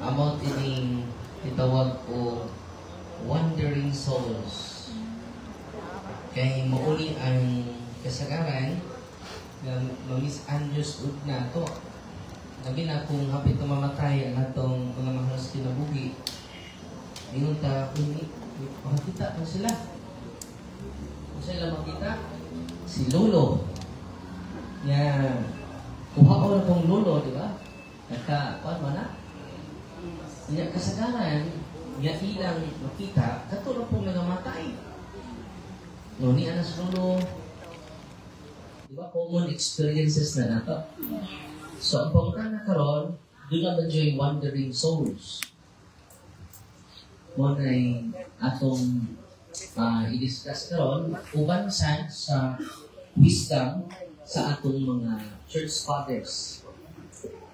about ining itawag o wandering souls. Kay mauli ang kasagaran na ma-misunderstood na ito. Labi na kung hapit na mamatay ang atong mga mahalas kinabuhi. Ngayon ta, makakita na sila. Kung sila makita, si Lolo. Yan. Kuha ko na itong Lolo, di ba? Kuhaan mo na? Yan, kasagaran, yan ilang makita, katulad po mga matay. No, ni Anas Lolo, di ba, common experiences na nato. So, ang pagpunta na karon, doon na medyo yung wandering souls. Mo na atong i-discuss karon uban sa wisdom sa atong mga church fathers.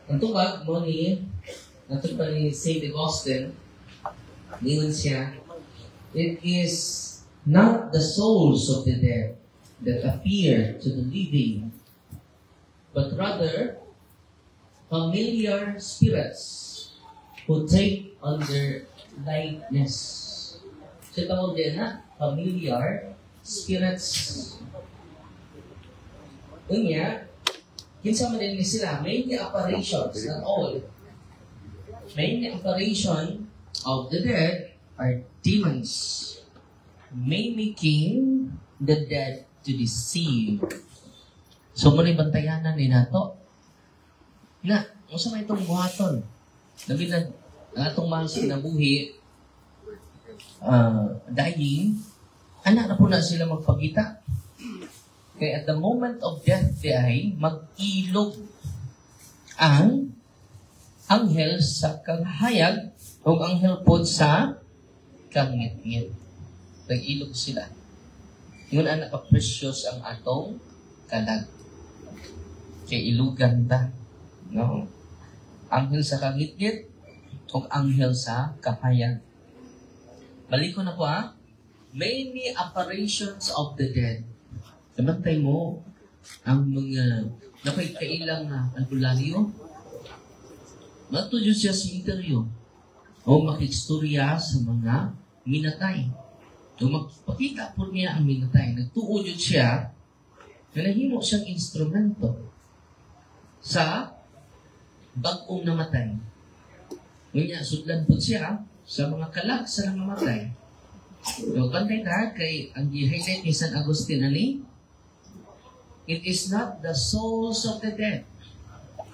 Ang tubag mo ni natong pa ni St. Augustine, niyon siya, it is not the souls of the dead that appear to the living, but rather familiar spirits who take on their likeness. So tawag din na familiar spirits. Unya, kinsa man din sila, mainly apparitions, not all. Mainly apparition of the dead are demons, mimicking the dead to deceive. So muna bantayanan ni nato na unsa may itong buhaton. Labi na atong mga sinabuhi dying, anak na po na sila magpagita. Kaya at the moment of death ay mag-ilog ang anghel sa kahayag o anghel po sa kangit-ngit. Nag-ilog sila. Yun ang nakaprecious ang atong kalag. Kaya ilugan ta. No? Anghel sa kangit-ngit o anghel sa kahayag. Balik ko na po many apparitions of the dead. Sabantay mo ang mga napagkailang albularyo. Matudyo siya sa interview o makikistorya sa mga minatay. O magpakita po niya ang minatay. Nagtuod siya na nahimo siyang instrumento sa bagong namatay. Ngayon, sudlan po siya sa mga kalag sa namamatay. So, bantay na kay ang i-highlight ni San Agustin ali, it is not the souls of the dead.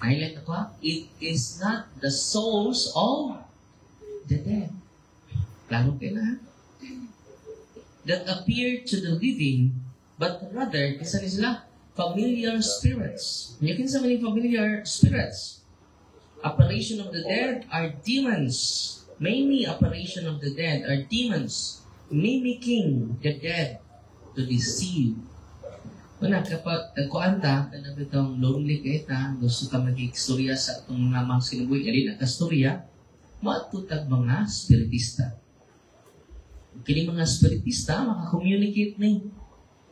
Highlight ako it is not the souls of the dead. Lalo kayo na that appear to the living, but rather, kisa sila, familiar spirits. You can say familiar spirits. Apparition of the dead are demons. Mainly apparition of the dead are demons mimicking the dead to deceive. Una, kapag nagkuanta, kanang itong lonely kaita, gusto ka mag-ikstorya sa itong namang sinubuhay, kaya rin nakastorya, matutag mga spiritista. Kini mga spiritista, makakommunicate na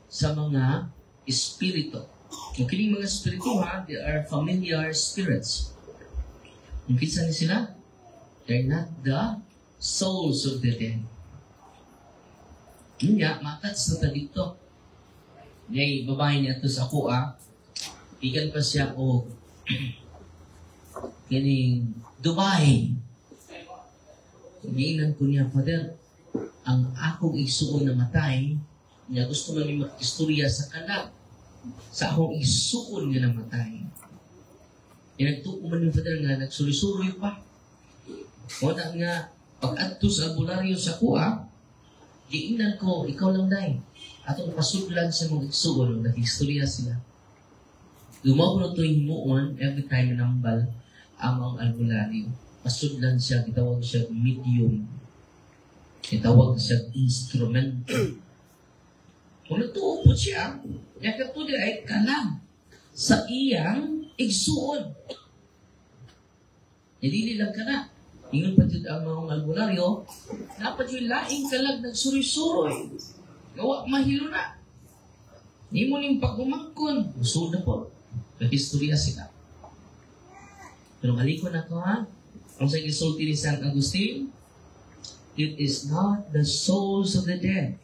sa mga espiritu. Kini mga espiritu, they are familiar spirits. Yung kinsa ni sila? They're not the souls of the dead. Yun nga, matats na ta dito. Ngay, babae niya ito sa ako, ikan pa siya o kining Dubai. Ngayon ko niya, Father, ang akong isuon na matay, niya gusto namin mag-istorya sa kanak sa akong isuon nga namatay. Nagtuko man yung Father nga, nagsulisuroy pa. Wala nga, pag-adto sa albularyo sa kuha, giingnan ko, ikaw lang dahi. Atong pasudlan sa mga igsuon, nag-istorya sila. Lumaw na ito yung muon, every time nambal ang mga albularyo. Pasudlan siya, itawag siya medium. Itawag siya instrumento. Kung natuupo siya, yakatuloy ay kalam sa iyang igsuon. Hindi lang ka na. Ingon pa dito ang mga albularyo, dapat yung laing kalag nagsuroy-suroy. Gawa, mahilo na. Hindi mo ning pagumangkon. Gusto na po. Nag-istorya sila. Pero malikon ako Ang sa gisulti ni San Agustin, it is not the souls of the dead.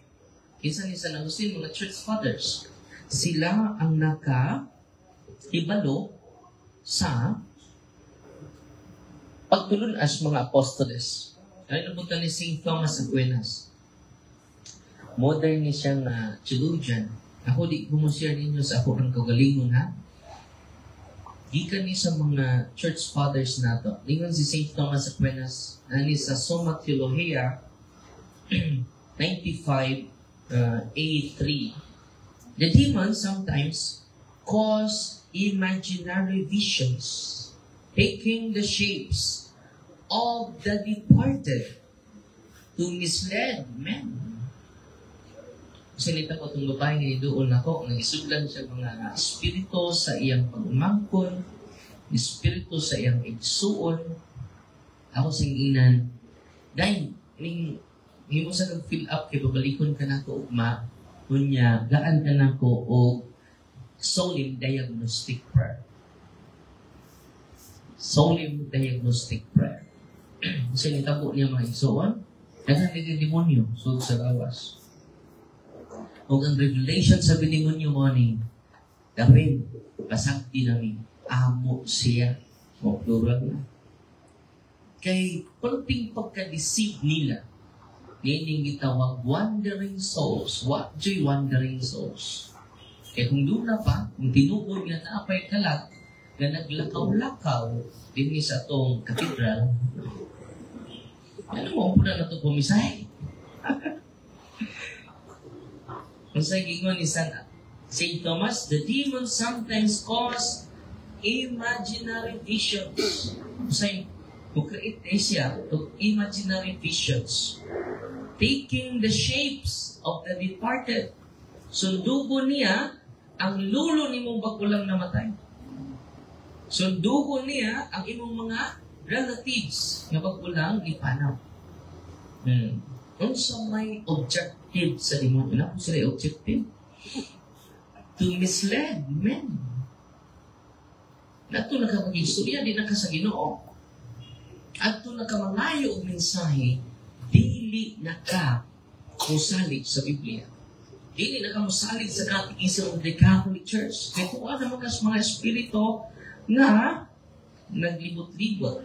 Kinsa ni San Agustin, mga church fathers, sila ang naka-ibalo sa pagtulunas mga apostoles. Ay nabutan ni St. Thomas Aquinas. Modern ni siyang theologian. Ako di kumusya ninyo sa ako ang kagalingon ha. Gikan ni sa mga church fathers nato. Lingon si St. Thomas Aquinas ani sa Summa Theologiae 95 A3. The demons sometimes cause imaginary visions, taking the shapes of the departed to mislead men. Sinita ko itong babae nga doon ako, nagisudlan siya mga espiritu sa iyang pag-umangkon, espiritu sa iyang igsuon. Ako singinan, dahil, hindi mo sa nag-fill up, kay babalikon ka na ko, ugma, kunya, gaan ka na ko, o solemn diagnostic prayer. Solemn diagnostic prayer. Sinita ko niya mga igsuon, naghandig ang demonyo, so sa gawas. O ang revelation sa binimonyo mo ni David, pasakti namin, amo siya, o plural na. Kay kunting pagka-deceive nila, nining gitawag wandering souls. What joy wandering souls? Kaya kung doon na pa, kung tinugod nga na apay kalat, na naglakaw-lakaw din sa itong katedral, ano mo, puna na ito pumisahe? Kung sa gingon ni St. Thomas, the demons sometimes cause imaginary visions. Say, create siya of imaginary visions, taking the shapes of the departed. Sundugo niya ang lulo ni mong bagulang namatay. Sundugo niya ang imong mga relatives nga bagulang ni panaw. Kung sa may objective sa demonyo, na kung sila objective, to mislead men. Nato nakapag-istorya, di nakasaginoo. At ito nakamangayo o mensahe, dili nakamusalig sa Biblia. Dili nakamusalig sa Catechism of the Catholic Church. Kaya kung ano mga espiritu na naglibot-libot.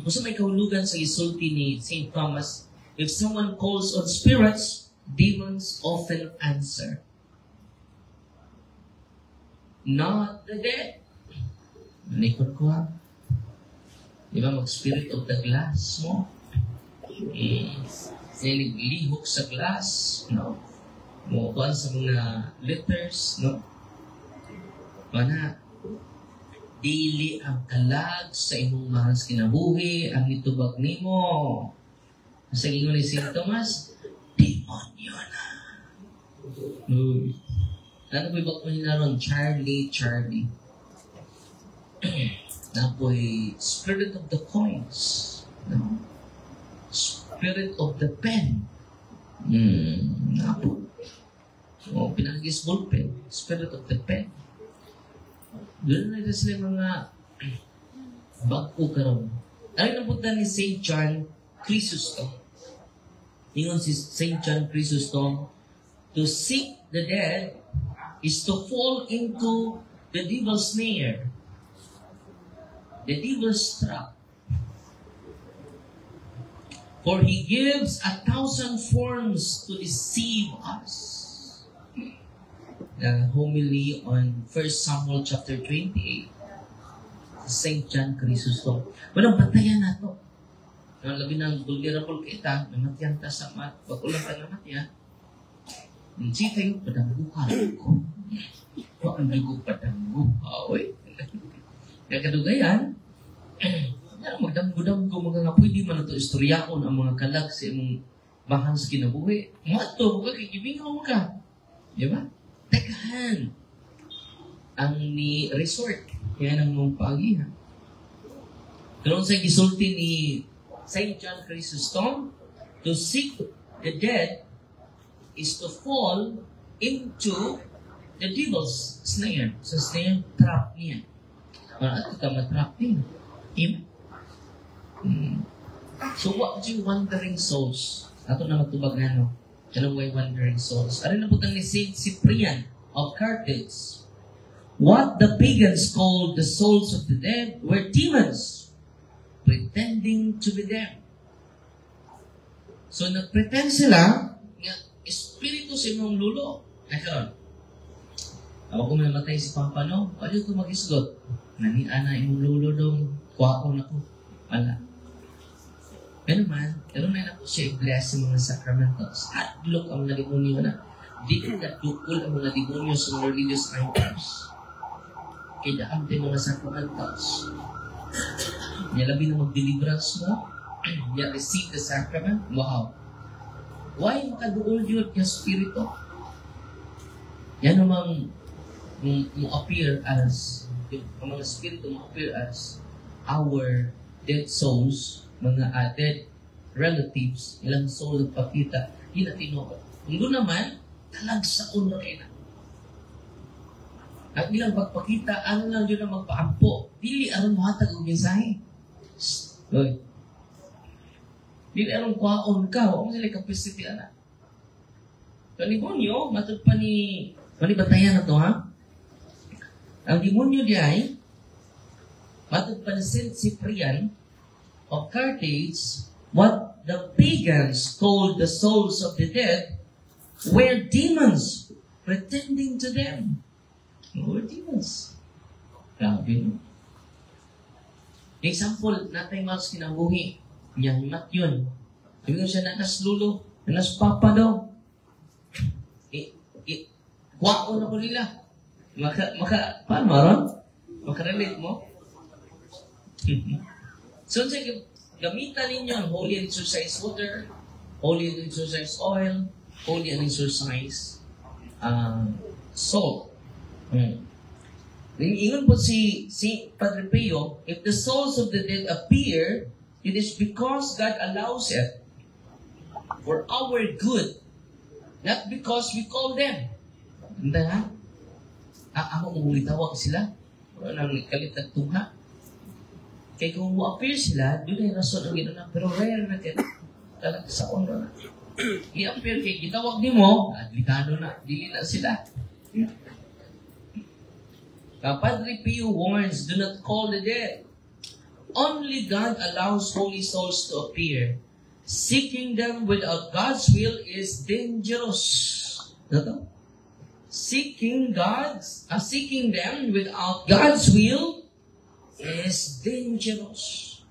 Kung sa may kahulugan sa isulti ni St. Thomas, if someone calls on spirits, demons often answer. Not the dead. Nalikod ko ha. Di ba, mag-spirit of the glass mo? Naglihok sa glass, no? Mukuhan sa mga letters, no? Mana, dili ang kalag sa imong mahal kinabuhi, ang itubag nimo. Sa ingon ni St. Thomas, demonyo na. Ano ba ibang maninaron? Charlie. Napoy spirit of the coins. No? Spirit of the pen. Napo. O, pinagis ballpen. Spirit of the pen. Doon na sila mga bago karon. Ano napunta ni St. John Chrysostom? Ingon si St. John Chrysostom, to seek the dead is to fall into the devil's snare. The devil's trap. For he gives 1,000 forms to deceive us. The homily on 1 Samuel chapter 28. St. John Chrysostom. Walang batayan na ito. Labi ng vulnerable kita, namatyan ta sa mat. Pag-ulang ka namatyan, hindi kayo padangguhan ko. Huwag ang dugo padangguhan. Kaya kadugayan, magdamgo-damgo mga nga pwede man ito istoryaon ang mga kalag sa imong bahang sa kinabuhi. Mato, huwag kay gibingaw ka. Di ba? Tekahan ang ni resort. Kaya nang mong paagihan. Karoon sa gisulti ni St. John Chrysostom, to seek the dead is to fall into the devil's snare. Sa snare trap niya. Para at ka matrap din. Amen? So what do you wandering souls? Ato na matubag nga, no? Anong way wandering souls? Ano na putang ni Saint Cyprian of Carthage? What the pagans called the souls of the dead were demons, pretending to be them. So nagpretend sila nga espiritu sa imong lulo. Ayun. Ako kung may matay si Papa, no? Ano ito mag-isgot? Naniana imong lulo dong. Kuwaon ako. Wala. Pero man, pero na ako siya i-bless sa mga sacramentals. Hadlok ang mga demonyo na. Di ka natukol ang mga demonyo sa mga religious items. Kaya daan tayo mga sacramentals. Niya labi na mag-deliverance mo. Niya receive the sacrament. Wow. Why makaduol yun yung spirito? Yan namang mo-appear as, ang mga spirito mo-appear as our dead souls, mga dead relatives, ilang soul nagpakita, hindi na tinuod. Kung doon naman, talagsaon na kayo na. At ilang pagpakita, ano lang yun na magpaampo. Dili aron mahatag ang mensahe. Hoy. Dili aron kwaon ka, huwag mo sila kapacity na. So, demonyo, matod pa ni batayan na to, ha? Ang demonyo di ay, matod pa ni Saint Cyprian of Carthage, what the pagans called the souls of the dead were demons pretending to them. Were demons. Grabe, no? Example, natay mas kinabuhi. Yan, mat yun. Sabi ko siya, nanas lulo, nanas papa daw. Kwao na ko nila. Paano maron? Makarelate mo? So, gamitan ninyo ang holy and exercise water, holy and exercise oil, holy and exercise salt. Ingon po si Padre Pio, if the souls of the dead appear, it is because God allows it for our good, not because we call them. Hindi ha? Ako mong itawag sila. Wala nang ikalit at tungha. Kaya kung mo-appear sila, doon ay rason ang gano'n. Pero rare na kaya. Talaga sa ono na. I-appear kay gitawag ni mo, adlikado na. Dili na sila. Padre Pio warns, do not call the dead. Only God allows holy souls to appear. Seeking them without God's will is dangerous. Ito? Seeking them without God's will is dangerous.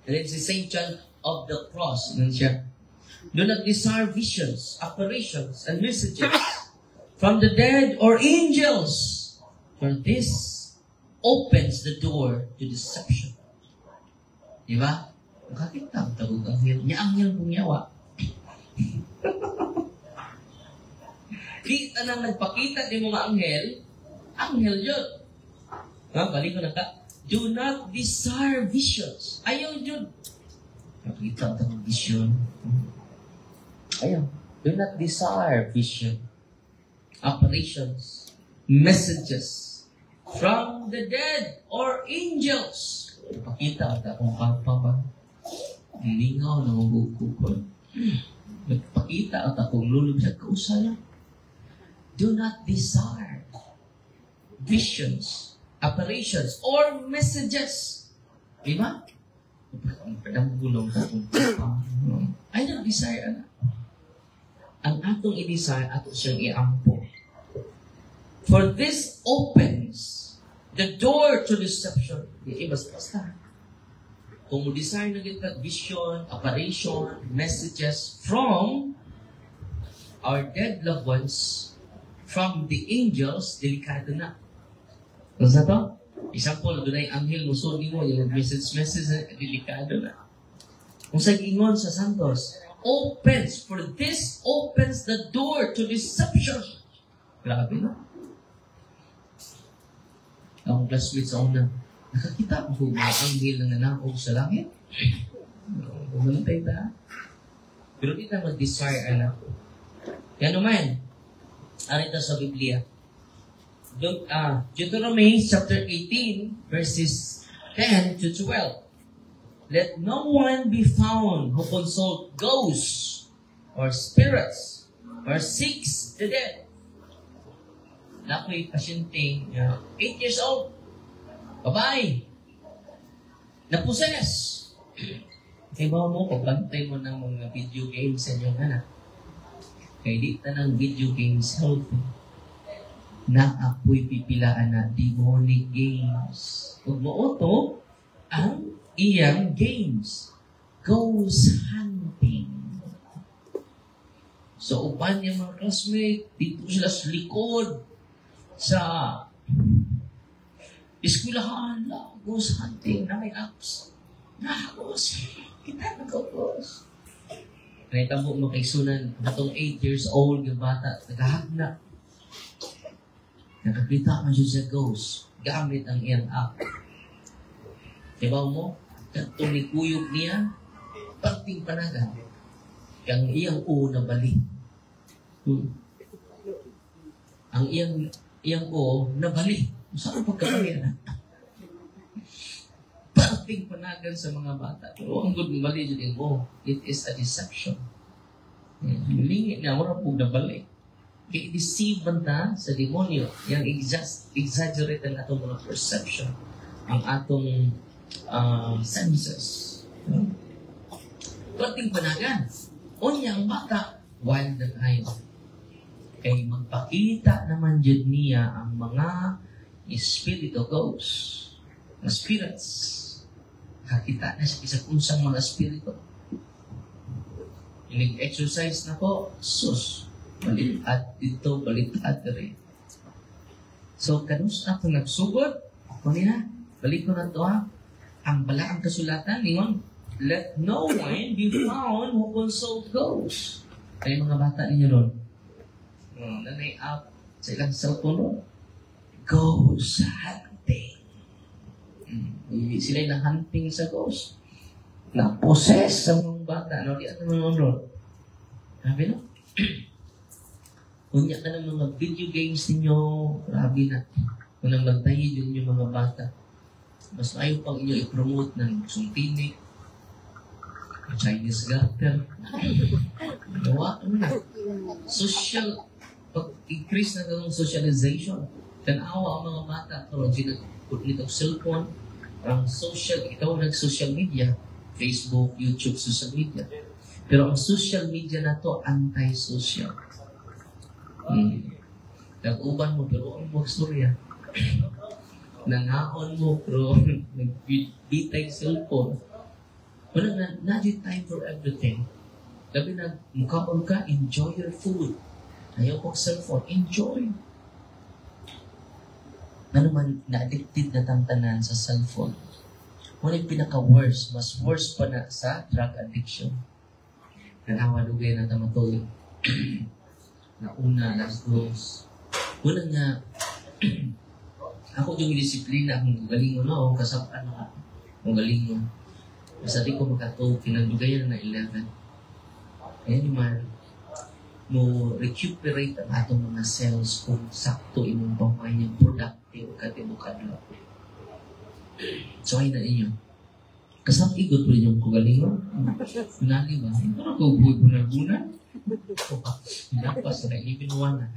And it's the Saint John of the Cross. Do not desire visions, apparitions, and messages from the dead or angels, for this opens the door to deception. Diba? Makakita ang tawag anghel. Niya anghel kong yawa. Di tanang nagpakita di mga anghel yun. Balik ko na ka. Do not desire visions. Ayaw yun. Nakita ang vision. Ayaw. Do not desire vision. Apparitions. Messages. From the dead or angels. Pakita at akong kapapang. Lingaw na magugukol. Nagpakita at akong lulog sa kausala. Do not desire visions, apparitions, or messages. Diba? Padang gulong sa kong I don't desire. Ang atong i-desire, ato siyang i-ampo. For this opens the door to deception. Basta. Kung mo desire na kita vision, apparition, messages from our dead loved ones, from the angels, delikado na. Ano sa to? Example, doon ay anghel, musunin mo, yung message, delikado na. Kung sa ingon sa Santos, for this opens the door to deception. Grabe na. Ang classmates sa una, nakakita ko mga anghel na nanakog sa langit. Bumalantay ta. Pero di na mag-desire, anak. Yan naman, arito sa Biblia. Deuteronomy chapter 18, verses 10 to 12. let no one be found who consult ghosts or spirits or seeks the dead. Nako'y pasyente, 8 years old, babae, na-possess. Kaya ba mo, pagbantay mo ng mga video games sa inyong anak, kaya di ng video games healthy, na apoy pipilaan na demonic games. Kung mo ito, ang iyang games, ghost hunting. So, upan niya mga classmate, dito sila sa likod, sa eskwelahan, ghost hunting, na may apps. Ghost, kita na ghost. Naitabo mo kay Sunan, atong 8 years old yung bata, nagahagna. Nakakita man siya sa ghost, gamit ang iyang app. Diba mo? Katong nikuyog niya, parting panagan. Ang iyang o na balik. Ang iyang o na balik. Saan pagkakaya na? Parting panagan sa mga bata. Pero ang good mali dyan mo, it is a deception. Lingi na, wala po na balik. Kaya i-deceive banta sa demonyo. Yang exaggerate ang atong mga perception. Ang atong senses. Parting panagan. Unya ang bata, wild na tayo. Kaya magpakita naman dyan niya ang mga espiritu ghosts, na spirits. Kakita na sa isang unsang mga espiritu. Nag-exercise na po, sus, balitad dito, balitad rin. So, kanus ako nagsugod, ako niya, balik ko na ito ha, ang bala ang kasulatan, ningon, let no one be found who consult ghosts. Kaya mga bata ninyo ron, nanay up sa ilang cellphone ron, ghost hunting. Sila yung hunting sa ghost. Na-possess sa mga bata. No? Di at naman ron. Sabi no? Kunya ka ng mga video games ninyo, grabe na. Kung nang magtahi yun yung mga bata. Mas ayaw pang inyo i-promote ng sumpinik, Chinese garter. Gawa ano na. Social, pag-increase na ng socialization. Tanawa ang mga bata. Pero ginagput nito cellphone, ang social, ikaw nag-social media, Facebook, YouTube, social media. Pero ang social media na to, anti-social. Nag-uban mo, pero ang magstorya. Nangaon mo, pero nagbitay cellphone. Wala na, not time for everything. Labi na, mukhaon ka, enjoy your food. Ayaw ko cellphone, enjoy. Ano man, na-addicted na tantanan sa cellphone. Wala yung pinaka-worst, mas worst pa na sa drug addiction. Nanawa dugay na tamatuloy. Na una, last dos. Una nga, ako yung disiplina, kung galingon na ako, kasapan na kung galingon. Basta di ko makatog, kinandugayan na 11. Kaya naman, mo recuperate ang atong mga cells kung sakto imong pamay niyang productive katibukad lang. So ay na inyo. Kasang igot po ninyong kugalingon. Nali ba? Parang kubuhay bunag-bunag. Napas na ibinuwan na.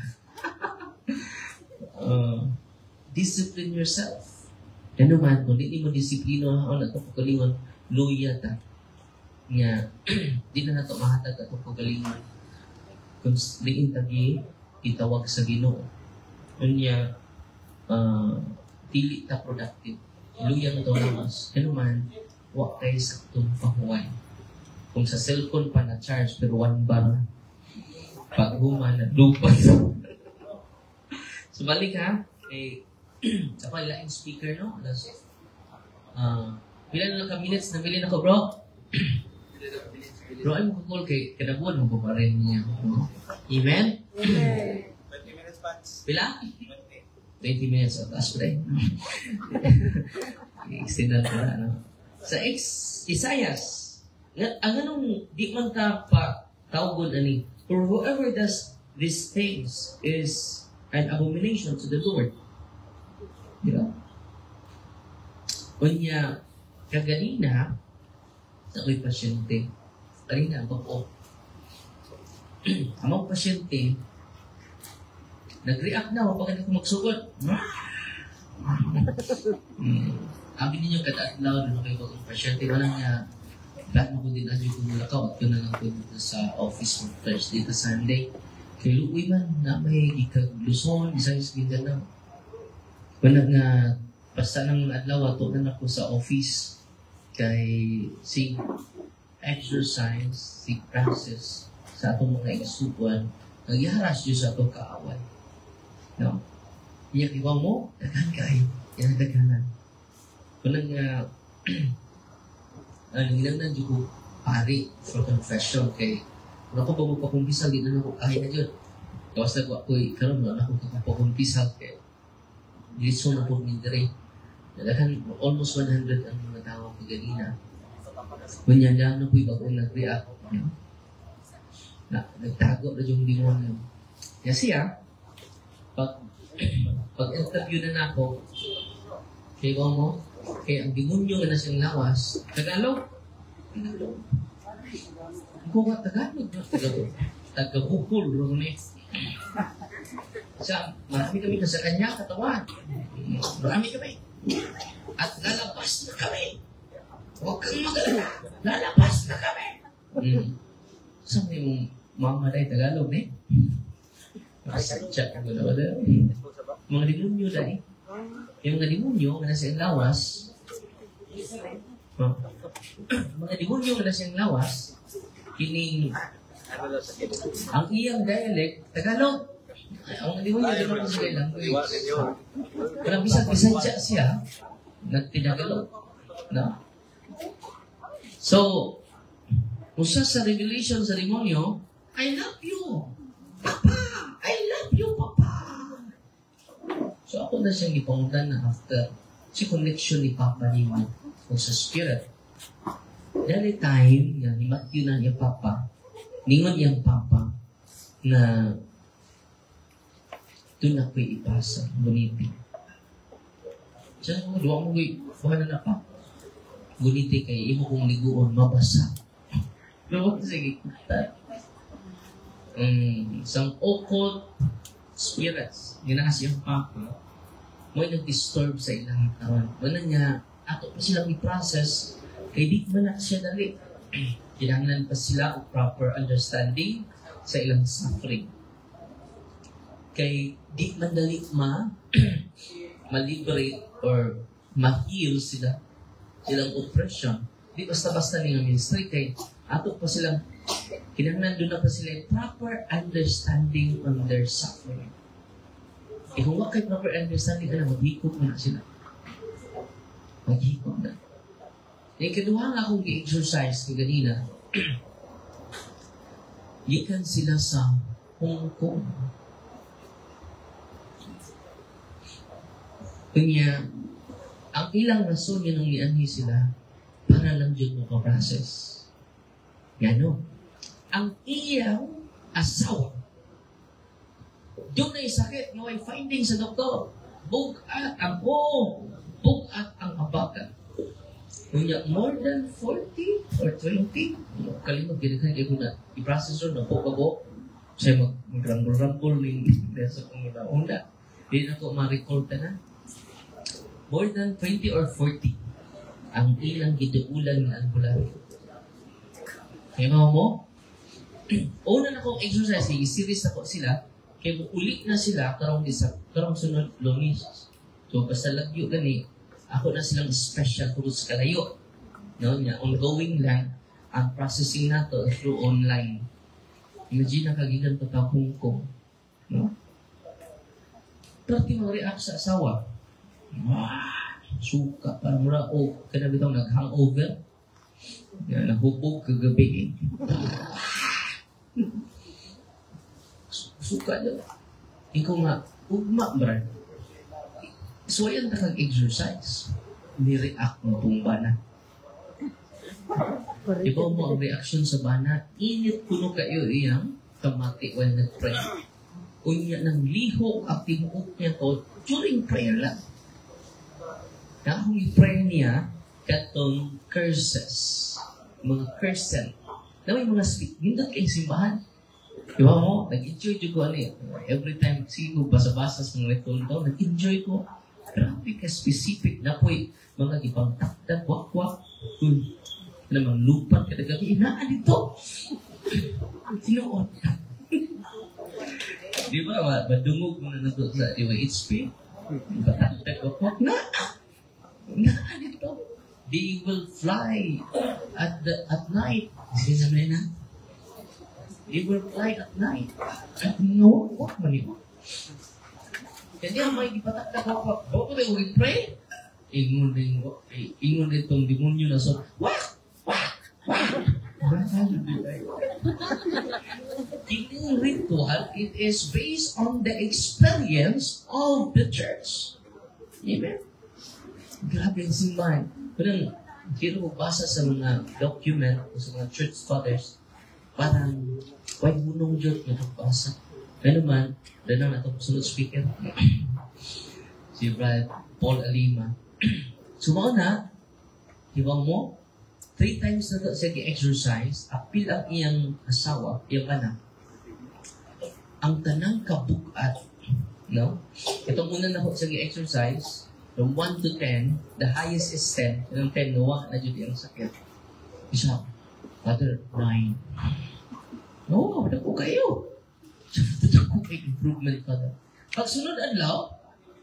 Discipline yourself. Ano man, kung di mo disiplino, o na ito kugalingon, luya ta. Nga, di na nato mahatag ito kugalingon. Kung diin tagi, itawag sa Ginoo. Unya, dili ta productive. Luya na ito lamas. Ano man, wak kayo sa itong pahuway. Kung sa cellphone pa na-charge, pero 1 bar. Pag human, na-dupan. So, balik ha. Sa pala yung speaker, no? Bilan na ka-minutes na bilhin ako, bro? Bro, ay mo ka-call kay kinabuan mo pa rin niya. No? Amen? Amen. 20 minutes pa. Bila? 20 minutes at last day. I-extend na pala, no? Sa Isaias, ang anong di man ka pa tawgon ani, for whoever does these things is an abomination to the Lord. Di ba? Kunya, kaganina, Sa ako'y pasyente. Kanina, ako. Amang pasyente, nag-react na pag ako magsugod. Abi ninyo kataatlaw na kayo bagong pasyente. Walang nga, lahat mo ko din adyo kung mulakaw at ko na lang ko dito sa office from Thursday to Sunday. Kay Luoy man, na may ikag-Luzon, Visayas, Mindanao. Walang nga, basta nang adlaw, ato na ako sa office. Kay si exercise, si practice sa atong mga isupuan, nagyaras yun sa atong kaaway. No? Iyak iwa mo, daghan kayo. Yan ang daghanan. Walang nga, nanginagnan dyan ko pari for confession kay kung ako pagpakumpisal, di na ako kahit na dyan. Kawas na ko ako'y karoon na ako pagpakumpisal kay Dilitso na po mindere. Nalakan, almost 100 ang mga tao ko ganina. Kunyanda na po'y bagong nag-react. Nagtago na yung demonyo. Kasi pag-interview na ako, kaya mo, kaya ang demonyo na siyang lawas, Tagalog. Ako nga Tagalog. Taga-bukol, Rone. Marami kami sa kanya, katawan. Marami kami. At lalabas na kami. Huwag kang magalala. Lalabas na kami. Saan yung mamaday Tagalog, Masadya ka na wala. Mga demonyo dahil. Yung mga demonyo na nasa lawas, mga demonyo na nasa lawas, kining ang iyang dialect, Tagalog. Ang demonyo na naman sila language. Parang bisag-bisadya siya, nagtinagalog. No? So, usa sa revelation sa demonyo, I love you, Papa! I love you, Papa! So, ako na siyang ipangutan na after si connection ni Papa ni mo o sa spirit. Dahil time, yan, ni Matthew na niya Papa, ningon niyang Papa, na doon ako'y ipasa, guniti. Diyan mo, duwa mo ko'y, buhala na pa. Guniti kay imo kong liguon, mabasa. Pero sige, some occult spirits, ginakas yung Papa, mo'y nag-disturb sa ilang katawan. Wala niya, ato pa silang i-process, kay di man na siya dali. Kinahanglan pa sila ang proper understanding sa ilang suffering. Kay di man dali ma-liberate or ma-heal sila silang oppression. Di basta-basta nilang ministry kay ato pa silang kinahanglan doon na pa sila proper understanding on their suffering. Kung wala kayo proper understanding, maghikot na sila. Maghikot na. Yung kedua nga akong i-exercise ko ganina, ikan sila sa Hong Kong. Kanya, ang ilang rason yun ang nianhi sila para lang dyan makaprocess. Gano? Ang iyang asawa, doon na sakit, may finding sa doktor. Bugat ang bugat ang abakan. Kunya, more than 40 or 20, kalimag ginaghan kayo na i-processor na po kago. Siya mag-rumble-rumble sa panguna-una. Hindi na ko ma-recall na. More than 20 or 40 ang ilang giduulan na albularyo. Kaya mo? Una na kong exercise, i-series na ko sila, kaya ulit na sila karong sunod Lunes. So, basta lagyo gani, ako na silang special cruise kalayo. No, niya, ongoing lang ang processing nato through online. Imagine na kagigan pa ta Hong Kong. No? Pero react sa asawa. Suka, parang mura, kada bitaw nag-hangover. Nahubog kagabi. Suka niya. Ikaw nga, ugma, brad. So, yan nakag-exercise. Ni-react mo itong bana. Iba mo ang reaction sa bana, init kuno kayo iyang kamati while nag-pray. Unya ng lihok at tinuok niya to during prayer lang. Kung i-pray niya, katong curses. mga person na may mga speak. Hindi kayo simbahan. Diba mo? Nag-enjoy ko ano eh. Every time sino basa-basa sa mga ito, nag-enjoy ko. Grabe ka specific na po eh. Mga ibang takdag, wak-wak. Namang lupat ka na inaan ito. Tinuot. Di ba? Madungog mo na nato sa HP. Batakdag, wak-wak na. Inaan ito. They will fly at night. Sige sabi na. They will fly at night. At no, wak man ito. Jadi ang may ipatakdag wak-wak. Bago tayo mag-pray. Ingon itong demonyo na so, wak! Wak! Wak! Ini ritual, it is based on the experience of the church. Amen? Grabe ang simbahan. Parang, kiro basa sa mga document o sa mga church fathers, parang, why munong Diyos na pagbasa? Ano man, dahil na itong sunod speaker, si Brad Paul Alima. Sumaon na, hiwang mo, 3 times na ito siya gi-exercise, apil ang iyang asawa, iyang anak, ang tanang kabukat, no? Itong una na siya gi-exercise, from 1 to 10, the highest is 10, yung 10, nawa na dyan yung sakit. Isa, Father, 9. No, wala ko kayo. Wala ko kayo improvement, Father. Pag sunod adlaw,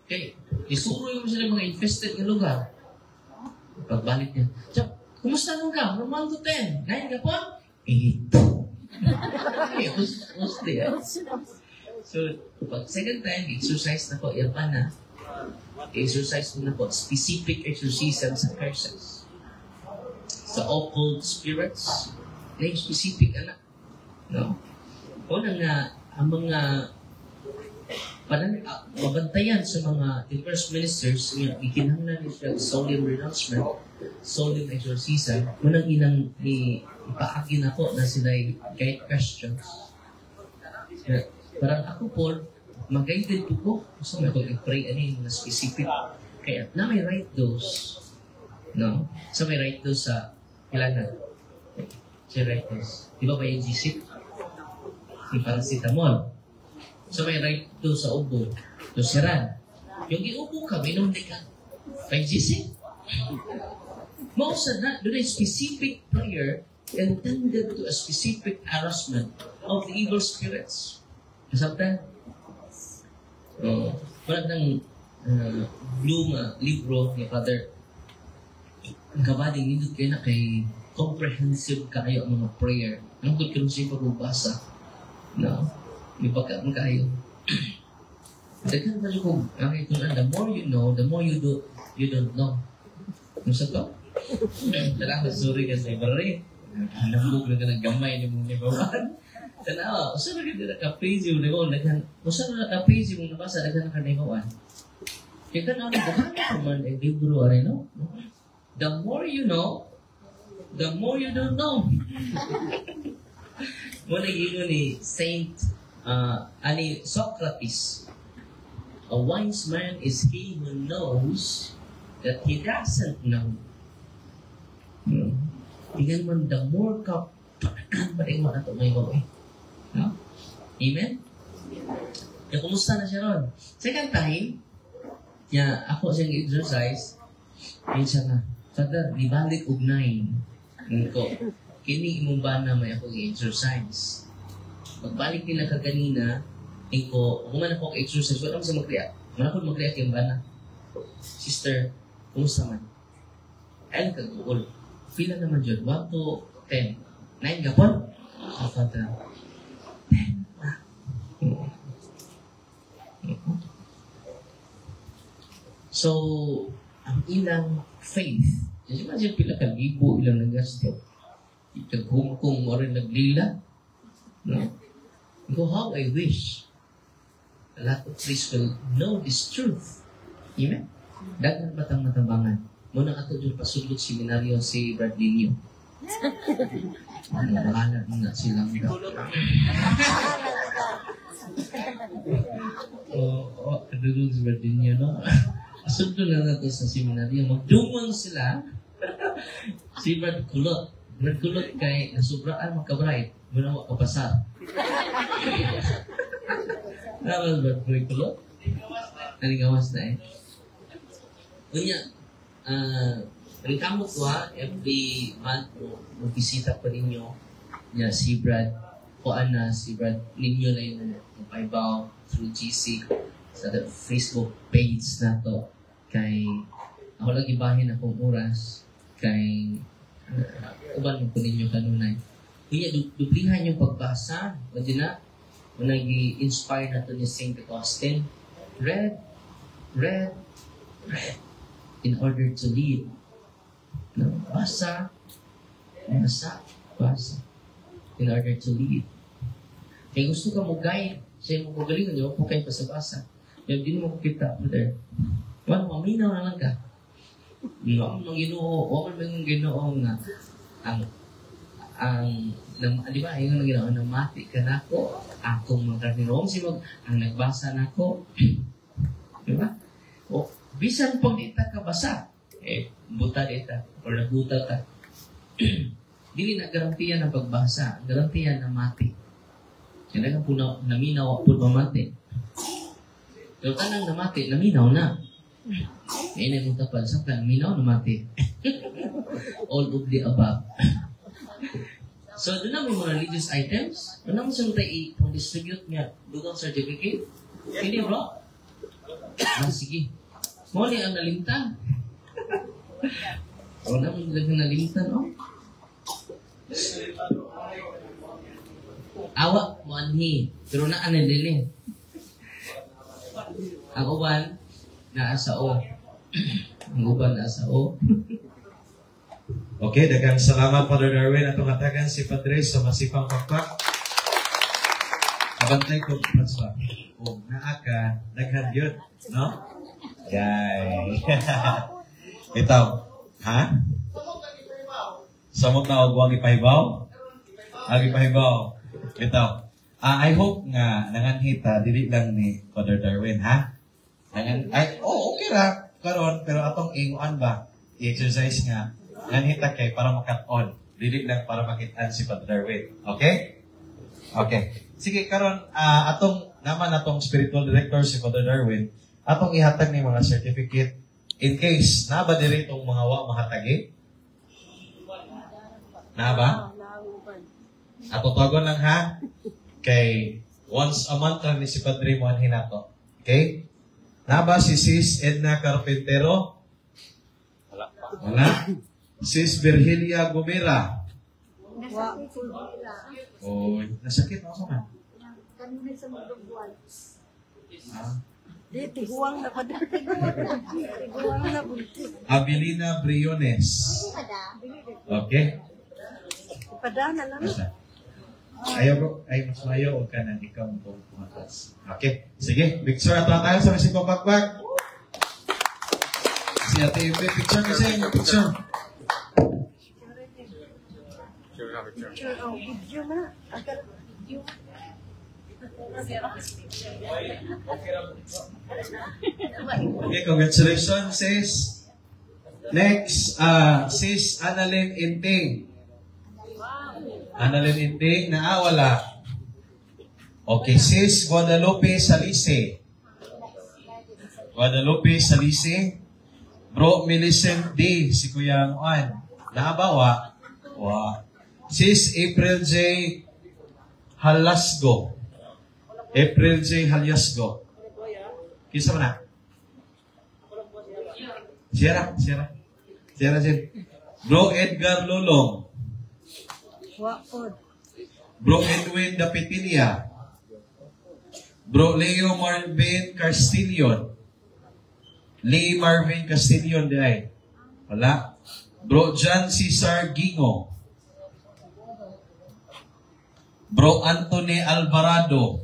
okay, isuro yung sila mga infested na lugar. Pagbalik niya, kumusta nung ka? From 1 to 10. 9 ka pa? 8. So, pag second time, exercise na po, yan pa na. Exercise na po, specific exorcism sa curses. Sa occult spirits, na yung specific anak. No? O na nga, ang mga mabantayan sa mga diverse ministers nga ikinahanglan nila solemn renouncement, solemn exorcism, munang inang ipaagin ako na sila guide questions. Parang ako po, mag-guided po ko. So, may pag-pray ano yung mga specific. Kaya, na may right dose. No? So, may right dose sa kailangan. Siya right dose. Di ba ba yung G-SIP? Yung paracetamol. So, may right to sa ubo. To siran. Yung iubo ka, minum di ka. May GC. Mausa na, doon ay specific prayer intended to a specific harassment of the evil spirits. Kasabtan? Parang ng libro ni Father kabading nindot kayo na kay comprehensive kayo ang mga prayer. Anong good ka siya pagbasa? No? May pagka mo kayo. Daghan ba ko, the more you know, the more you don't know. Ano sa to? Talaga, sorry ka sa iba rin. Nambog na ka ng gamay ni mong nibawan. Tanawa, usa na ka ka-praise yung nibawan. Usa na ka-praise yung nabasa, daghan na ka nibawan. Kaya ka na, daghan na naman ang libro, no? The more you know, the more you don't know. Muna yun ni Saint Socrates, a wise man is he who knows that he doesn't know. Tingnan mo, the more ka patakan pa rin mo na ito may gawin. No? Amen? Yung kumusta na siya ron? Second time, ako siyang exercise, yun siya na, Father, libalik og 9. Ko, kini imong ba na may akong exercise? Pagbalik nila ka kanina, ko, kung man ako exercise, wala ko sa mag-react. Wala ko mag-react yung bana. Sister, kumusta man? Ayun ka, Google. Pila naman dyan? 1 to 10. 9 ka po? Father, 10 na. So, ang ilang faith, kasi man siya pila ka libo ilang nagasto. Ikag-hungkong mo rin naglila. No? Go, how I wish a lot of priests will know this truth. Amen? Dagan batang matabangan. Muna ato dyan pasulot seminaryo si Bradlinio. Bahala na silang daw. Kadulog si Bradlinio, no? Asunto na natin sa seminaryo. Magdumang sila. Si Brad Kulot. Nagkulot kay nasubraan magka-bright. Muna ka pasar. Naman ba kulot? Nalingawas na eh. Kunya, rekamot ko ha, every month, magbisita pa ninyo niya si Brad, o si Brad, ninyo na yung paibaw through GC sa Facebook page na to. Kay, ako lang ibahin akong oras, kay, uban mo po ninyo kanunay. Kunya, duplihan yung pagbasa, o di na, nag-inspire na to ni St. Augustine. Read, in order to lead. Basa. In order to lead. Kaya gusto ka mag-guide sa iyong magalingan niyo, kung kayo pasabasa. Kaya di mo kita, brother. Well, maminaw na lang ka. Huwag mong ginoo nga di ba, yung ginawa na mati ka na ako, akong mga karninom, ang nagbasa na ako. Di ba? O, bisan pag di ka basa, buta dita, o nabuta ka. Dili na garantiyan ng pagbasa, garantiyan na mati. Kaya po naminaw po mamati. Pero kanang namati, naminaw na. Kaya na mong tapal, sa naminaw, namati. All of the above. So, doon na may mga religious items. Doon naman siya tayo i-distribute niya dugang certificate. Hindi, bro? Sige. Muli ang nalimtan. Wala naman lang nalimtan, oh. Awak mo anhi. Pero naanan din eh. Ang uban, naasa o. Ang uban, naasa o. Okay, daghang salamat, Father Darwin. Atong hatagan si Padre sa masipang pakpak. Abantay ko, Pastor. Kung naa ka, daghan yun. No? Yay. Ito. Ha? Samot na og wang ipahibaw? Agi pahibaw. Ito. I hope nga nanganhita dili lang ni Father Darwin, ha? Okay ra karon, pero atong inguan ba? I-exercise nga. Nanghita kay para makat-on. Dili lang para makitaan si Father Darwin. Okay? Okay. Sige, karon atong spiritual director si Father Darwin, atong ihatag ni mga certificate in case na ba diri itong mga wa mahatagi? Na ba? Ato tagon lang ha. Kay once a month lang ni si Padre mo anhin nato. Okay? Na ba si Sis Edna Carpintero? Wala. Sis Virgilia Gomera. Nasakit ako man. Kanina sa magdubuan. Di, tiguang na pa daw. Tiguang na bunti. Abilina Briones. Okay? Ipada na lang. Ay, mas mayo o ka na ikaw mo pumatas. Okay? Sige, picture ato tayo sa masipang pagbag. Si Ate Ibe, picture kasi yung picture. Picture, video na. Agad video. Okay, congratulations, sis. Next, sis Annalyn Inting. Annalyn Inting, wala. Okay, sis Guadalupe Salise. Guadalupe Salise. Bro Millicent D, si Kuya Juan. Naabawa? Wa. Sis April J. Halasgo. April J. Halasgo. Kisa mo na? Sierra. Bro Edgar Lulong. Wakod. Bro Edwin Dapitilia. Bro Leo Marvin Castillon. Lee Marvin Castillon di ay. Wala. Bro John Cesar Gingo. Bro Anthony Alvarado.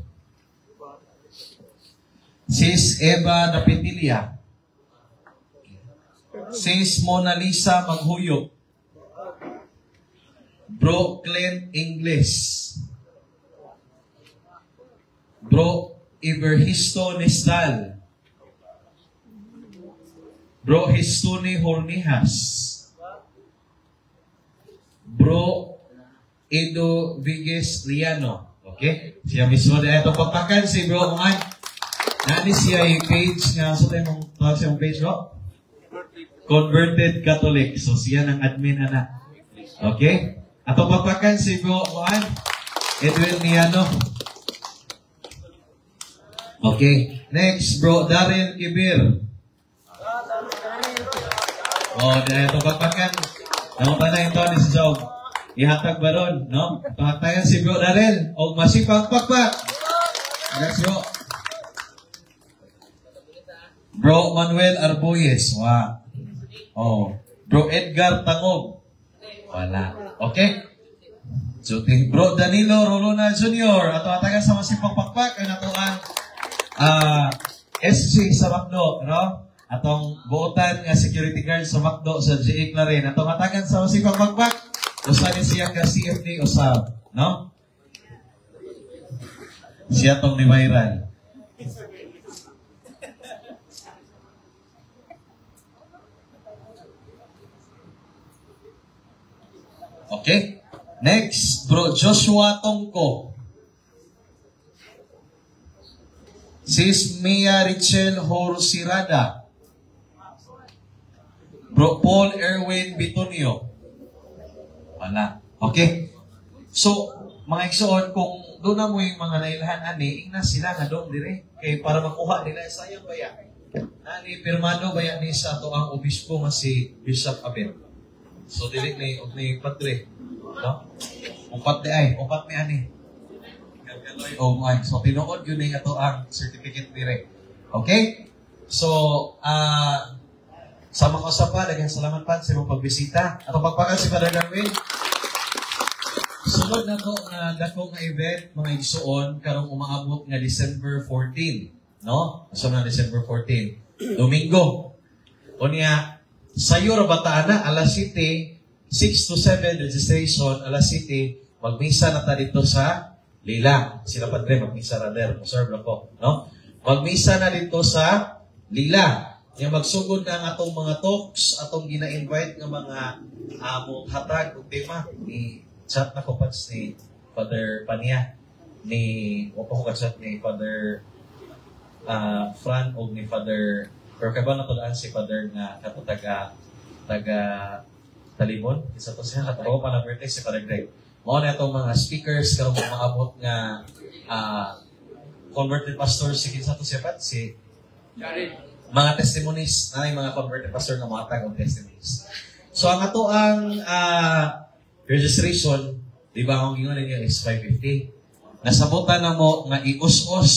Sis Eva Dapitilia. Sis Mona Lisa Maghuyok. Bro Clint Ingles. Bro Iberhisto Nestal. Bro Histone Hornihas. Bro Edo Vigues Liano. Okay? Siya mismo na itong pagpakan si Bro Juan. Nani siya yung page nga. So tayo mong tawag siya yung page, bro? Converted Catholic. So siya ng admin, anak. Okay? Atong pagpakan si Bro Juan. Edwin Liano. Okay. Next, Bro Darren Kibir. Oh, dahil itong pagpakan. Naman pa na ito ni si Job. Ihatag ba ron, no? Pahatayan si Bro Darren. O masipag pakpak. Yes, bro. Bro Manuel Arboyes. Wow. Oh. Bro Edgar Tangog. Wala. Okay? So, Bro Danilo Rolona Jr. Ato atagan sa masipag pakpak. Ay natuan. SG sa Macdo, no? Atong buotan nga security guard sa Macdo sa GA Clarin. Atong atagan sa masipag pakpak. Usanin siya ka CFD usab, no? Siya tong ni viral. Okay? Next, Bro Joshua Tongko. Sis Mia Richel Horsirada. Bro Paul Erwin Bitonio. Wala. Okay? So, mga igsoon, kung doon na mo yung mga nailahan, ani, ingna sila nga doon dire. Kaya para makuha nila, sayang ba yan? Ani, pirmado ba yan ni sa ito ang obispo nga si Bishop Abel? So, dili ni padre. No? Upat mi ani. Oh my. So, tinuod yun yung ito ang certificate dire. Okay? So, sama ko sa pa, daghang salamat pa sa mong pagbisita. At pagpakan si Father Darwin. Sunod na to nga dako nga event, mga igsuon, karong umaabot nga December 14. No? So na December 14. Domingo. O niya, sayo ra bataana, alas 7, 6 to 7 registration, alas 7, magmisa na ta dito sa Lila. Sila padre, magmisa na der. Observe na po. No? Magmisa na dito sa Lila. Yung magsugod na ang atong mga talks, atong gina-invite ng mga among hatag o tema ni chat na ko pa ni Father Pania, o pa ko chat ni Father Fran o ni Father, pero kaya ba natulaan si Father na kato taga Talimon? Isa to siya, katawa pa na birthday si Father Greg. Mga na itong mga speakers, karong maabot nga converted pastor, si kinsa to siya pat? Si mga testimonies, na yung mga converted pastor na mga tag testimonies. So, ang ato ang registration, di ba akong gingon ninyo is 550. Nasabutan na mo nga ius-us,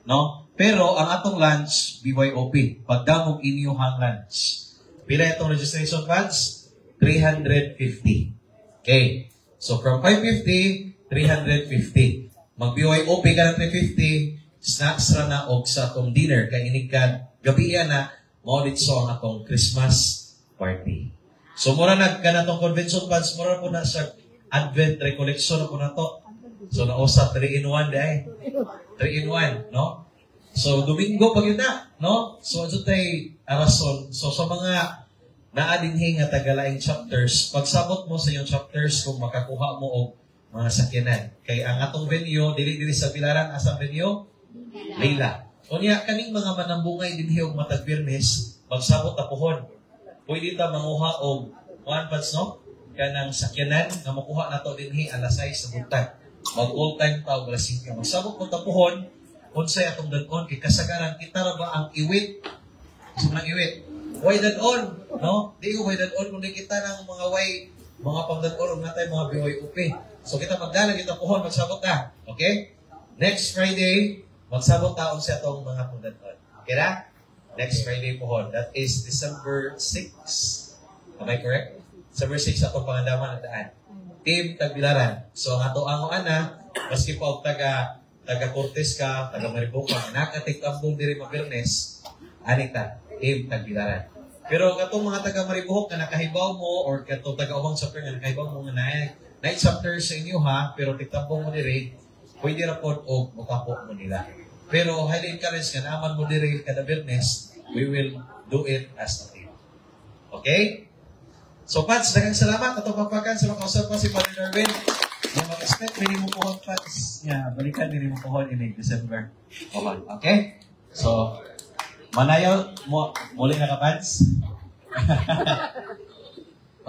no? Pero ang atong lunch, BYOP, pagdamog inyuhang lunch. Pila itong registration funds? 350. Okay. So, from 550, 350. Mag-BYOP ka ng 350, snacks ra na og sa atong dinner, kaya inigkan gabi na, maulit so ang atong Christmas party. So, mura na ka na itong convention funds, mura po na sa Advent recollection po na to. So, nausa 3-in-1 dahil. 3-in-1, no? So, Domingo pag yun na, no? So, ito tayo arason. So, sa mga naadinhi nga tagalaing chapters, pagsabot mo sa iyong chapters kung makakuha mo o mga sakyanan. Kaya ang atong venue, dili sa Pilaran, asang venue? Leila. O niya, kaning mga manambungay din hiyong matagpirmes, magsabot na pohon. Pwede ta manguha og one pads, no? Kanang sakyanan nga makuha na to dinhi alas 6 sa buntag. Mag-all time ta og alas 5. Magsabot mo ta pohon, unsay atong danon kay kasagaran kita ra ba ang iwit? So nang iwit. Way danon, no? Di ko way danon kung di kita nang mga pangdanon natay mga BYOP. So kita magdala kita pohon, magsabot ta. Okay? Next Friday, magsabot ta unsay atong mga pangdanon. Okay ra? Next Friday pohon. That is December 6. Am I correct? December 6 atong pangandaman ang daan. Team Tagbilaran. So, ang ato ang ana, maski pa og taga Cortes ka, taga Mariboca, nakatikambong diri Mabirnes, anita, Team Tagbilaran. Pero katong mga taga Mariboca na nakahibaw mo or katong taga Ubang chapter nga nakahibaw mo nga night chapter sa inyo ha, pero tikambong mo diri, pwede ra pod og makapo mo nila. Pero highly encourage ka naman mo diri kada Birnes, we will do it as a team. Okay? So, Pads, daghang salamat. Ato papakan sa mga kausap ko si Father Darwin. Yung mga expect, minimum pohon, Pads. Yeah, balikan, minimum pohon in December. Okay? So, manayaw, muli na ka, Pads.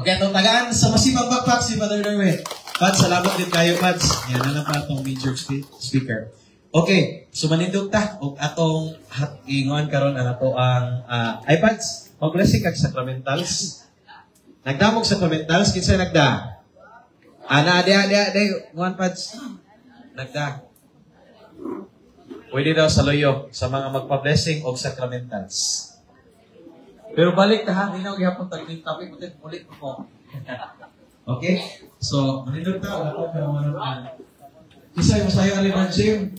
Okay, itong tagaan sa masibang backpack si Father Darwin. Pads, salamat din kayo, Pads. Yan na lang pa itong major speaker. Okay, so manindog ta. O atong ingon karon ang ato ang iPads. Mag-blessing kag sacramentals. Nagdamog sacramentals. Kinsay nagda? Ana, di. One Pads. Nagda. Pwede daw sa loyo sa mga magpa-blessing o sacramentals. Pero balik ta ha. Hindi na gihapon tagling topic. Ulit ko. Okay? So, manindog ta. Wala ko pero Kisay masayo aliman Jim.